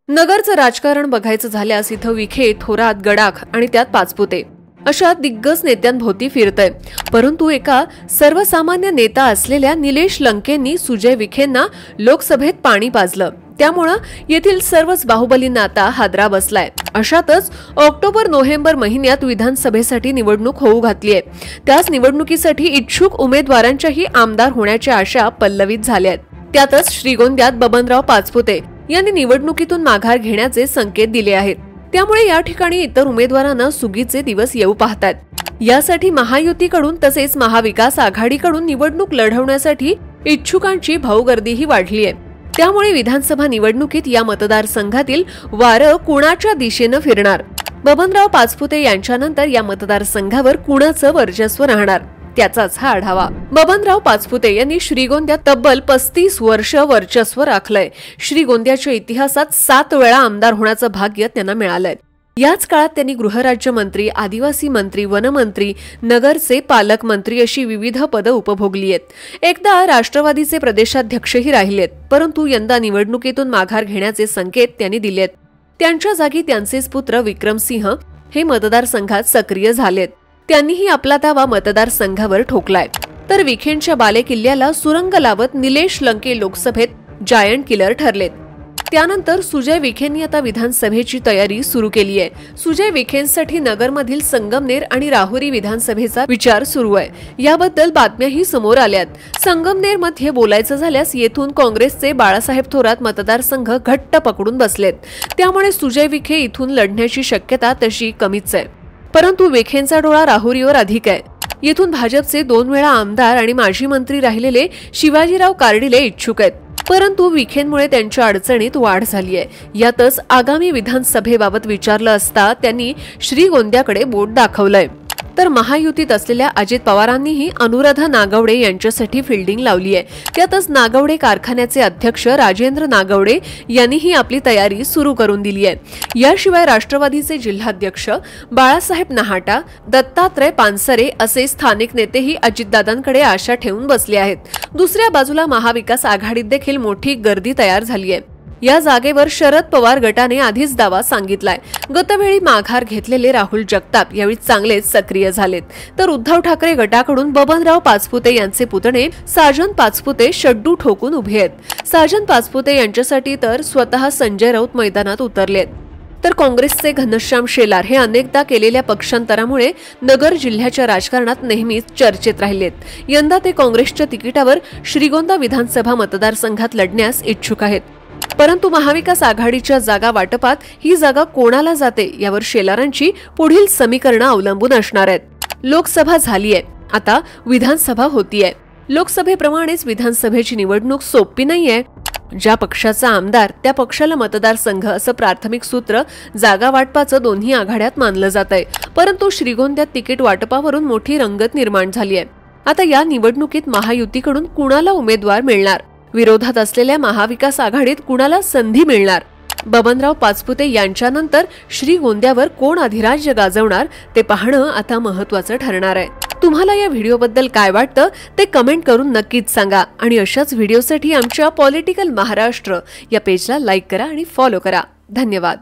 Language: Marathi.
नगरचं राजकारण बघायचं झाल्यास इथं विखे, थोरात, गडाख आणि त्यात पाचपुते अशा दिग्गज नेत्यांभोवती फिरतय। परंतु एका सर्वसामान्य नेता असलेल्या निलेश लंकेंनी सुजय विखेंना लोकसभेत पाणी पाजलं। त्यामुळे येथील सर्वच बाहुबलींना आता हादरा बसलाय। अशातच ऑक्टोबर-नोव्हेंबर महिन्यात विधानसभेसाठी निवडणूक होऊ घातली आहे। त्याच निवडणुकीसाठी इच्छुक उमेदवारांच्याही आमदार होण्याच्या आशा पल्लवित झाल्या आहेत। त्यातच श्रीगोंद्यात बबनराव पाचपुते यांनी निवडणुकीतून माघार घेण्याचे संकेत दिले आहेत। त्यामुळे या ठिकाणी इतर उमेदवारांना सुगीचे दिवस येऊ पाहतात। यासाठी महायुतीकडून तसेच महाविकास आघाडीकडून निवडणूक लढवण्यासाठी इच्छुकांची भाऊगर्दीही वाढली आहे। त्यामुळे विधानसभा निवडणुकीत या मतदारसंघातील वारं कुणाच्या दिशेने फिरणार, बबनराव पाचपुते यांच्यानंतर या मतदारसंघावर कुणाचं वर्चस्व राहणार, त्याचाच हा आढावा। बबनराव पाचपुते यांनी श्रीगोंद्यात तब्बल 35 वर्ष वर्चस्व राखलंय। श्रीगोंद्याच्या इतिहासात 7 वेळा आमदार होण्याचं भाग्य त्यांना मिळालंय। याच काळात त्यांनी गृहराज्यमंत्री, आदिवासी मंत्री, वनमंत्री, नगरचे पालकमंत्री अशी विविध पदं उपभोगली आहेत। एकदा राष्ट्रवादीचे प्रदेशाध्यक्षही राहिलेत, परंतु यंदा निवडणुकीतून माघार घेण्याचे संकेत त्यांनी दिलेत। त्यांच्या जागी त्यांचेच पुत्र विक्रमसिंह हे मतदारसंघात सक्रिय झालेत। त्यांनीही आपला दावा मतदारसंघावर ठोकलाय। तर विखेंच्या बालेकिल्ल्याला सुरंग लावत निलेश लंके लोकसभेत जायंट किलर ठरलेत। त्यानंतर सुजय विखेंनी आता विधानसभेची तयारी सुरू केली आहे। सुजय विखेंसाठी नगरमधील संगमनेर आणि राहुरी विधानसभेचा विचार सुरू आहे। याबद्दल बातम्याही समोर आल्यात। संगमनेर मध्ये बोलायचं झाल्यास येथून काँग्रेसचे बाळासाहेब थोरात मतदारसंघ घट्ट पकडून बसलेत। त्यामुळे सुजय विखे इथून लढण्याची शक्यता तशी कमीच आहे। परंतु विखेंचा डोळा राहुरीवर अधिक आहे। येथून भाजपचे 2 वेळा आमदार आणि माजी मंत्री राहिलेले शिवाजीराव कार्डिले इच्छुक आहेत। परंतु विखेंमुळे त्यांच्या अडचणीत वाढ झाली आहे। यातच आगामी विधानसभेबाबत विचारलं असता त्यांनी श्रीगोंद्याकडे बोट दाखवलंय। तर महायुतीत असलेल्या अजित पवारांनीही अनुराधा नागवडे यांच्यासाठी फिल्डिंग लावली आहे। त्यातच नागवडे कारखान्याचे अध्यक्ष राजेंद्र नागवडे यांनीही आपली तयारी सुरू करून दिली आहे। याशिवाय राष्ट्रवादीचे जिल्हाध्यक्ष बाळासाहेब नहाटा, दत्तात्रय पानसरे असे स्थानिक नेतेही अजितदादांकडे आशा ठेवून बसले आहेत। दुसऱ्या बाजूला महाविकास आघाडीत देखील मोठी गर्दी तयार झाली आहे। या जागेवर शरद पवार गटाने आधीच दावा सांगितलाय। गतवेळी माघार घेतलेले राहुल जगताप यावेळी चांगलेच सक्रिय झालेत। तर उद्धव ठाकरे गटाकडून बबनराव पाचपुते यांचे पुतणे साजन पाचपुते शड्डू ठोकून उभे आहेत। साजन पाचपुते यांच्यासाठी तर स्वतः संजय राऊत मैदानात उतरलेत। तर काँग्रेसचे घनश्याम शेलार हे अनेकदा केलेल्या पक्षांतरामुळे नगर जिल्ह्याच्या राजकारणात नेहमीच चर्चेत राहिलेत। यंदा ते काँग्रेसच्या तिकिटावर श्रीगोंदा विधानसभा मतदारसंघात लढण्यास इच्छुक आहेत। परंतु महाविकास आघाडीच्या जागा वाटपात ही जागा कोणाला जाते यावर शेलारांची पुढील समीकरणं अवलंबून असणार आहेत। लोकसभा झाली आहे, आता विधानसभा होतीये। लोकसभेप्रमाणेच विधानसभेची निवडणूक सोपी नाहीये। ज्या पक्षाचा आमदार त्या पक्षाला मतदारसंघ असं प्राथमिक सूत्र जागा वाटपाचं दोन्ही आघाड्यात मानलं जात आहे। परंतु श्रीगोंद्यात तिकीट वाटपावरून मोठी रंगत निर्माण झाली आहे। आता या निवडणुकीत महायुतीकडून कुणाला उमेदवार मिळणार, विरोधात असलेल्या महाविकास आघाडीत कुणाला संधी मिळणार, बबनराव पाचपुते यांच्यानंतर श्रीगोंद्यावर कोण अधिराज्य गाजवणार ते पाहणं आता महत्त्वाचं ठरणार आहे। तुम्हाला या व्हिडिओबद्दल काय वाटतं ते कमेंट करून नक्कीच सांगा आणि अशाच व्हिडिओसाठी आमच्या पॉलिटिकल महाराष्ट्र या पेजला लाईक करा आणि फॉलो करा। धन्यवाद।